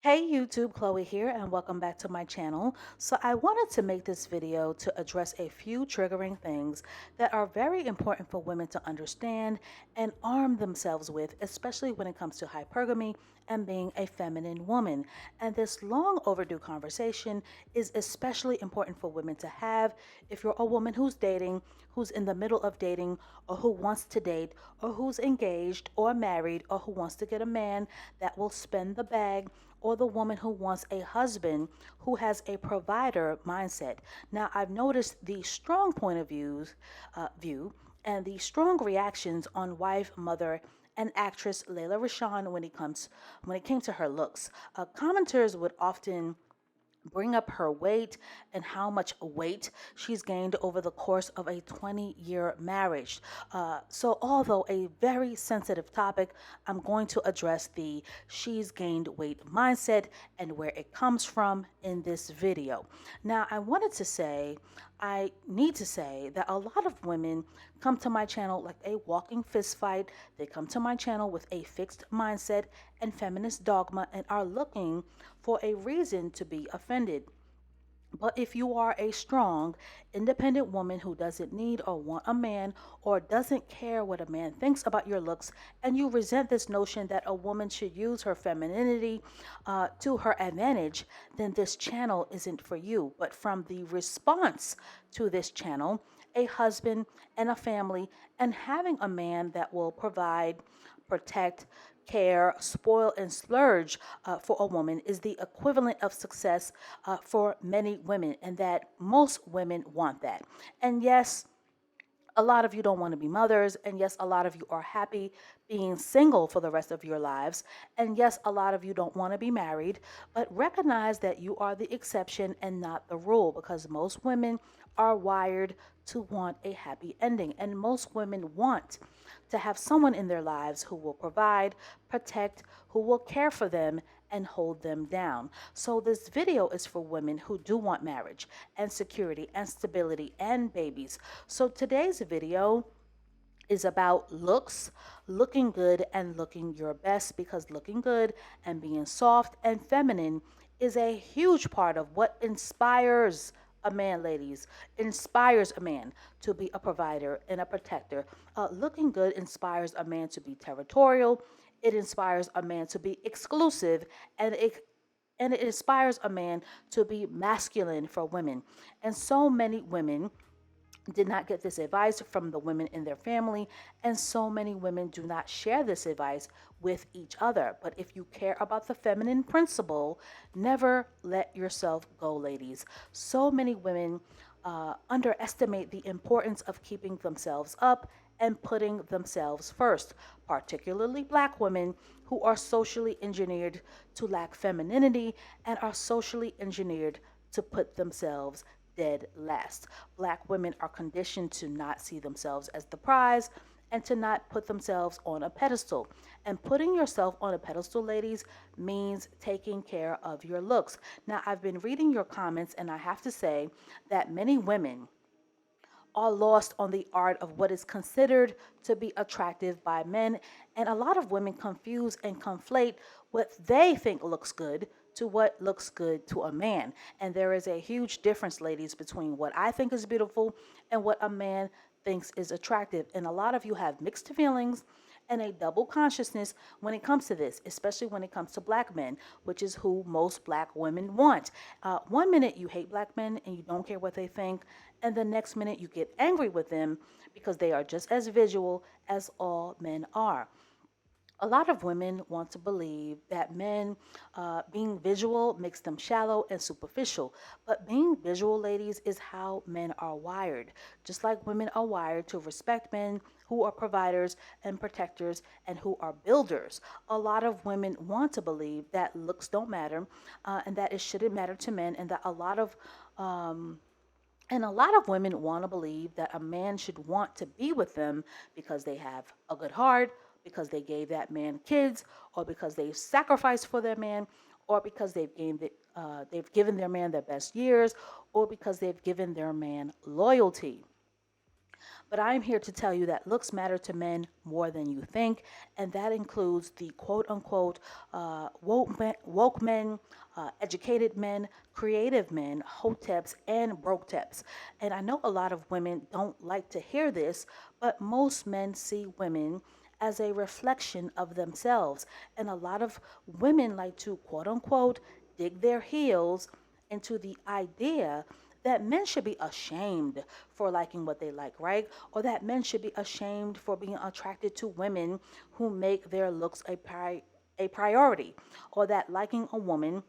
Hey YouTube, Chloe here, and welcome back to my channel. So I wanted to make this video to address a few triggering things that are very important for women to understand and arm themselves with, especially when it comes to hypergamy and being a feminine woman. And this long overdue conversation is especially important for women to have if you're a woman who's dating, who's in the middle of dating, or who wants to date, or who's engaged or married, or who wants to get a man that will spend the bag, or the woman who wants a husband who has a provider mindset. Now, I've noticed the strong point of view and the strong reactions on wife, mother, and actress Layla Rashawn when it came to her looks. Commenters would often bring up her weight and how much weight she's gained over the course of a 20-year marriage. So, although a very sensitive topic, I'm going to address the she's gained weight mindset and where it comes from in this video. Now, I need to say that a lot of women come to my channel like a walking fist fight. They come to my channel with a fixed mindset and feminist dogma and are looking for a reason to be offended. But if you are a strong, independent woman who doesn't need or want a man or doesn't care what a man thinks about your looks, and you resent this notion that a woman should use her femininity to her advantage, then this channel isn't for you. But from the response to this channel, a husband and a family, and having a man that will provide, protect, care, spoil, and splurge for a woman is the equivalent of success for many women, and that most women want that. And yes, a lot of you don't want to be mothers, and yes, a lot of you are happy being single for the rest of your lives, and yes, a lot of you don't want to be married, but recognize that you are the exception and not the rule, because most women are wired to want a happy ending, and most women want to have someone in their lives who will provide, protect, who will care for them, and hold them down. So, this video is for women who do want marriage and security and stability and babies. So, today's video is about looks, looking good, and looking your best, because looking good and being soft and feminine is a huge part of what inspires a man, ladies, inspires a man to be a provider and a protector. Looking good inspires a man to be territorial. It inspires a man to be exclusive, and it inspires a man to be masculine for women. And so many women did not get this advice from the women in their family, and so many women do not share this advice with each other. But if you care about the feminine principle, never let yourself go, ladies. So many women underestimate the importance of keeping themselves up and putting themselves first, particularly black women who are socially engineered to lack femininity and are socially engineered to put themselves dead last. Black women are conditioned to not see themselves as the prize and to not put themselves on a pedestal. And putting yourself on a pedestal, ladies, means taking care of your looks. Now, I've been reading your comments, and I have to say that many women are lost on the art of what is considered to be attractive by men. And a lot of women confuse and conflate what they think looks good to what looks good to a man. And there is a huge difference, ladies, between what I think is beautiful and what a man thinks is attractive. And a lot of you have mixed feelings and a double consciousness when it comes to this, especially when it comes to black men, which is who most black women want. One minute you hate black men and you don't care what they think, and the next minute you get angry with them because they are just as visual as all men are. A lot of women want to believe that men being visual makes them shallow and superficial. But being visual, ladies, is how men are wired. Just like women are wired to respect men who are providers and protectors and who are builders. A lot of women want to believe that looks don't matter, and that it shouldn't matter to men, and that a lot of women want to believe that a man should want to be with them because they have a good heart, because they gave that man kids, or because they've sacrificed for their man, or because they've given their man their best years, or because they've given their man loyalty. But I'm here to tell you that looks matter to men more than you think, and that includes the quote unquote woke men, educated men, creative men, hoteps, and broketeps. And I know a lot of women don't like to hear this, but most men see women as a reflection of themselves. And a lot of women like to quote unquote dig their heels into the idea that men should be ashamed for liking what they like, right? Or that men should be ashamed for being attracted to women who make their looks a priority, or that liking a woman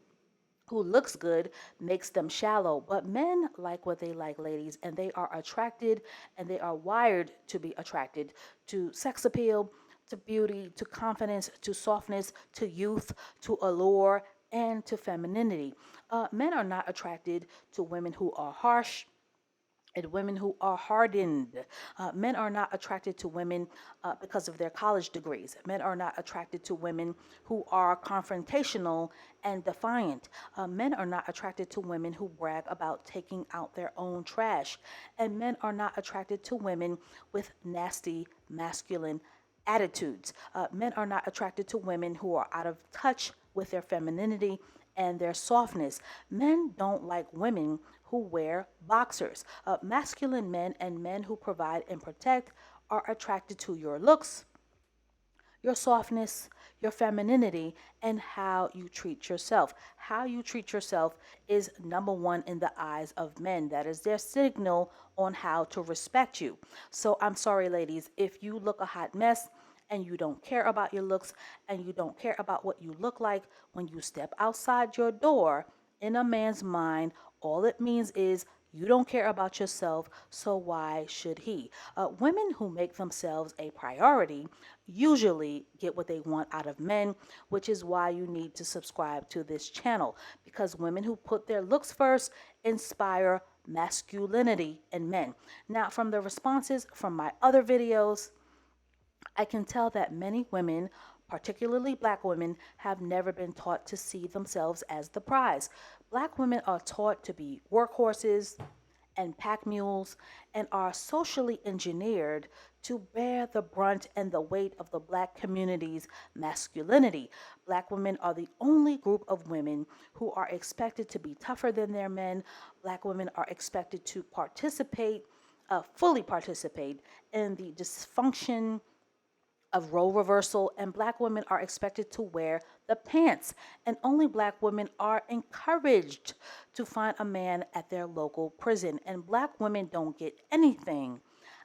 who looks good makes them shallow. But men like what they like, ladies, and they are attracted and they are wired to be attracted to sex appeal, to beauty, to confidence, to softness, to youth, to allure, and to femininity. Men are not attracted to women who are harsh and women who are hardened. Men are not attracted to women because of their college degrees. Men are not attracted to women who are confrontational and defiant. Men are not attracted to women who brag about taking out their own trash. And men are not attracted to women with nasty, masculine attitudes. Men are not attracted to women who are out of touch with their femininity and their softness. Men don't like women who wear boxers. Masculine men and men who provide and protect are attracted to your looks, your softness, your femininity, and how you treat yourself. How you treat yourself is number one in the eyes of men. That is their signal on how to respect you. So I'm sorry, ladies, if you look a hot mess and you don't care about your looks and you don't care about what you look like when you step outside your door, in a man's mind, all it means is you don't care about yourself, so why should he? Women who make themselves a priority usually get what they want out of men, which is why you need to subscribe to this channel, because women who put their looks first inspire masculinity in men. Now, from the responses from my other videos, I can tell that many women, particularly black women, have never been taught to see themselves as the prize. Black women are taught to be workhorses and pack mules and are socially engineered to bear the brunt and the weight of the black community's masculinity. Black women are the only group of women who are expected to be tougher than their men. Black women are expected to fully participate in the dysfunction of role reversal, and black women are expected to wear the pants. And only black women are encouraged to find a man at their local prison. And black women don't get anything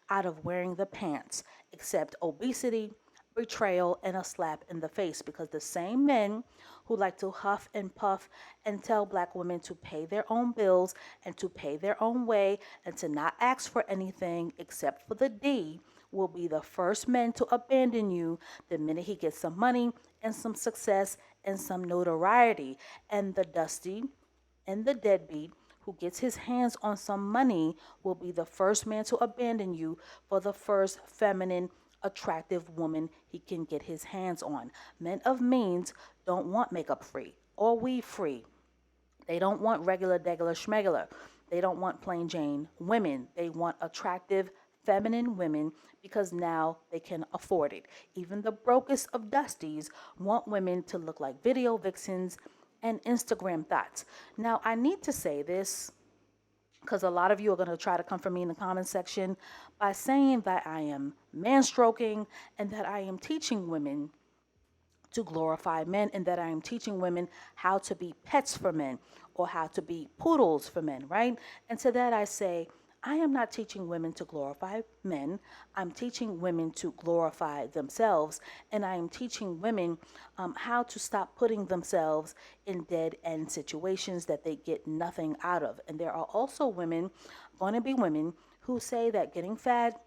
out of wearing the pants except obesity, betrayal, and a slap in the face, because the same men who like to huff and puff and tell black women to pay their own bills and to pay their own way and to not ask for anything except for the D will be the first men to abandon you the minute he gets some money and some success and some notoriety. And the dusty and the deadbeat who gets his hands on some money will be the first man to abandon you for the first feminine, attractive woman he can get his hands on. Men of means don't want makeup free or weave free. They don't want regular, degular, schmegular. They don't want plain Jane women. They want attractive, feminine women because now they can afford it. Even the brokest of dusties want women to look like video vixens and Instagram thoughts. Now, I need to say this because a lot of you are going to try to come for me in the comment section by saying that I am man stroking and that I am teaching women to glorify men and that I am teaching women how to be pets for men or how to be poodles for men, right? And to that I say, I am not teaching women to glorify men. I'm teaching women to glorify themselves. And I am teaching women how to stop putting themselves in dead end situations that they get nothing out of. And there are also women, going to be women, who say that getting fat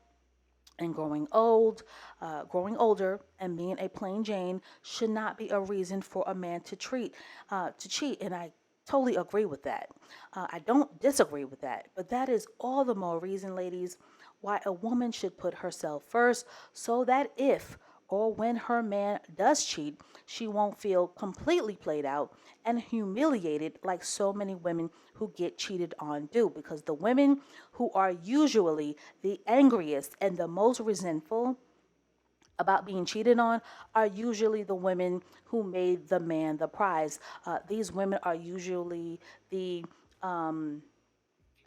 and growing older, and being a plain Jane should not be a reason for a man to cheat. And I totally agree with that. I don't disagree with that, but that is all the more reason, ladies, why a woman should put herself first, so that if or when her man does cheat, she won't feel completely played out and humiliated like so many women who get cheated on do. Because the women who are usually the angriest and the most resentful about being cheated on are usually the women who made the man the prize. These women are usually the um,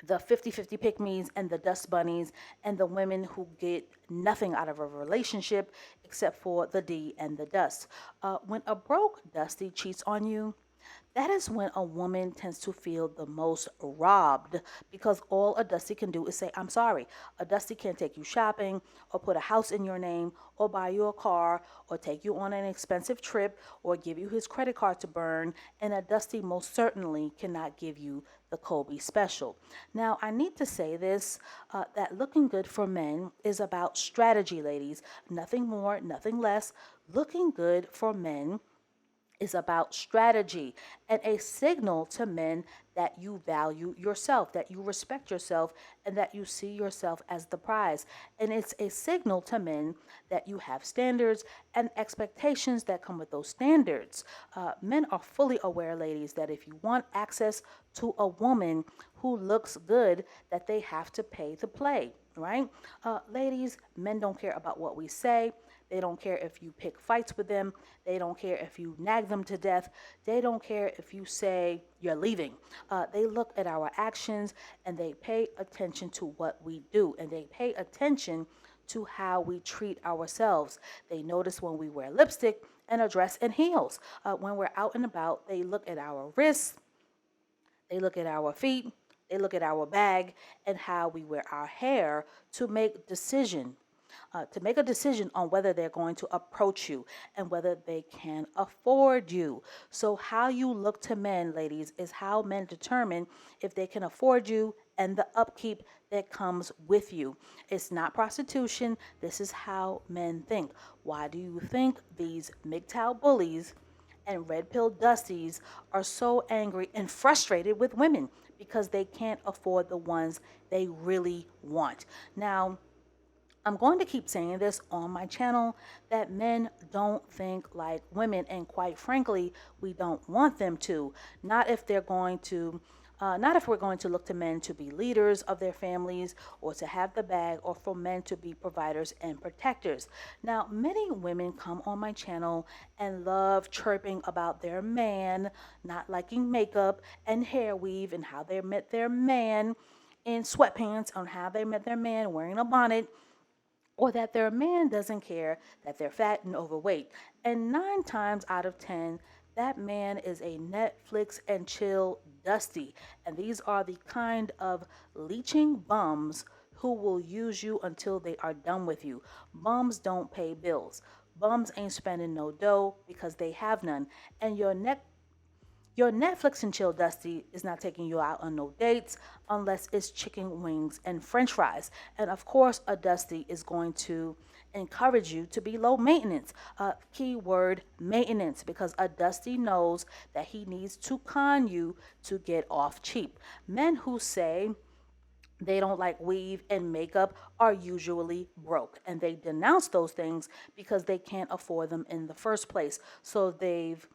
the 50-50 pick me's and the dust bunnies and the women who get nothing out of a relationship except for the D and the dust. When a broke dusty cheats on you, that is when a woman tends to feel the most robbed because all a Dusty can do is say, I'm sorry. A Dusty can't take you shopping or put a house in your name or buy you a car or take you on an expensive trip or give you his credit card to burn. And a Dusty most certainly cannot give you the Kobe special. Now, I need to say this that looking good for men is about strategy, ladies. Nothing more, nothing less. Looking good for men is about strategy and a signal to men that you value yourself, that you respect yourself, and that you see yourself as the prize. And it's a signal to men that you have standards and expectations that come with those standards. Men are fully aware, ladies, that if you want access to a woman who looks good, that they have to pay to play, right? Ladies, men don't care about what we say. They don't care if you pick fights with them. They don't care if you nag them to death. They don't care if you say you're leaving. They look at our actions and they pay attention to what we do and they pay attention to how we treat ourselves. They notice when we wear lipstick and a dress and heels. When we're out and about, they look at our wrists, they look at our feet, they look at our bag and how we wear our hair to make a decision on whether they're going to approach you and whether they can afford you. So, how you look to men, ladies, is how men determine if they can afford you and the upkeep that comes with you. It's not prostitution. This is how men think. Why do you think these MGTOW bullies and red pill dusties are so angry and frustrated with women? Because they can't afford the ones they really want. Now, I'm going to keep saying this on my channel that men don't think like women, and quite frankly, we don't want them to. Not if they're going to. Not if we're going to look to men to be leaders of their families or to have the bag or for men to be providers and protectors. Now, many women come on my channel and love chirping about their man not liking makeup and hair weave and how they met their man in sweatpants, on how they met their man wearing a bonnet, or that their man doesn't care that they're fat and overweight. And 9 times out of 10, that man is a Netflix and chill dusty. And these are the kind of leeching bums who will use you until they are done with you. Bums don't pay bills. Bums ain't spending no dough because they have none. And your Netflix and chill Dusty is not taking you out on no dates unless it's chicken wings and french fries. And of course, a Dusty is going to encourage you to be low maintenance. Keyword maintenance, because a Dusty knows that he needs to con you to get off cheap. Men who say they don't like weave and makeup are usually broke, and they denounce those things because they can't afford them in the first place. So they've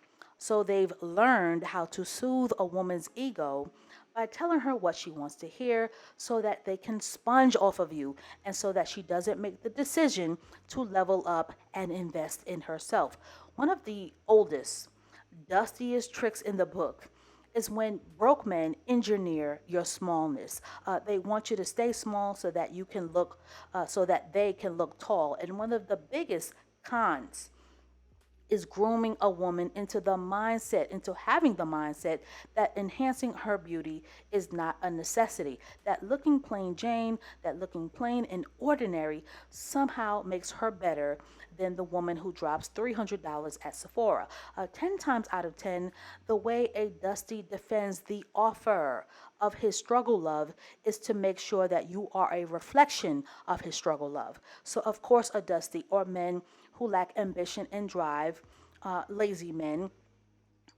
learned how to soothe a woman's ego by telling her what she wants to hear so that they can sponge off of you and so that she doesn't make the decision to level up and invest in herself. One of the oldest, dustiest tricks in the book is when broke men engineer your smallness. They want you to stay small so that they can look tall. And one of the biggest cons is grooming a woman into having the mindset that enhancing her beauty is not a necessity. That looking plain Jane, that looking plain and ordinary somehow makes her better than the woman who drops $300 at Sephora. 10 times out of 10, the way a Dusty defends the offer of his struggle love is to make sure that you are a reflection of his struggle love. So, of course, a Dusty or men who lack ambition and drive, lazy men,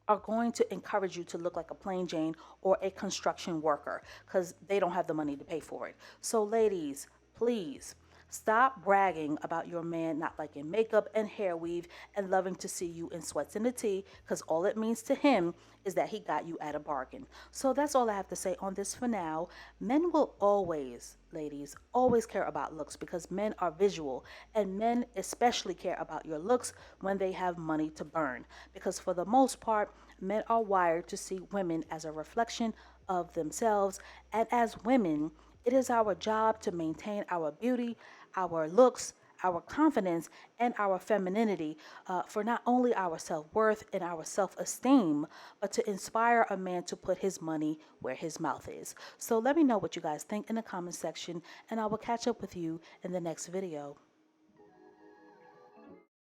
are going to encourage you to look like a plain Jane or a construction worker because they don't have the money to pay for it. So, ladies, please Stop bragging about your man not liking makeup and hair weave and loving to see you in sweats and a tee, because all it means to him is that he got you at a bargain. So that's all I have to say on this for now. Men will always, ladies, always care about looks because men are visual, and men especially care about your looks when they have money to burn. Because for the most part, men are wired to see women as a reflection of themselves, and as women, it is our job to maintain our beauty, our looks, our confidence, and our femininity for not only our self worth and our self esteem, but to inspire a man to put his money where his mouth is. So let me know what you guys think in the comment section, and I will catch up with you in the next video.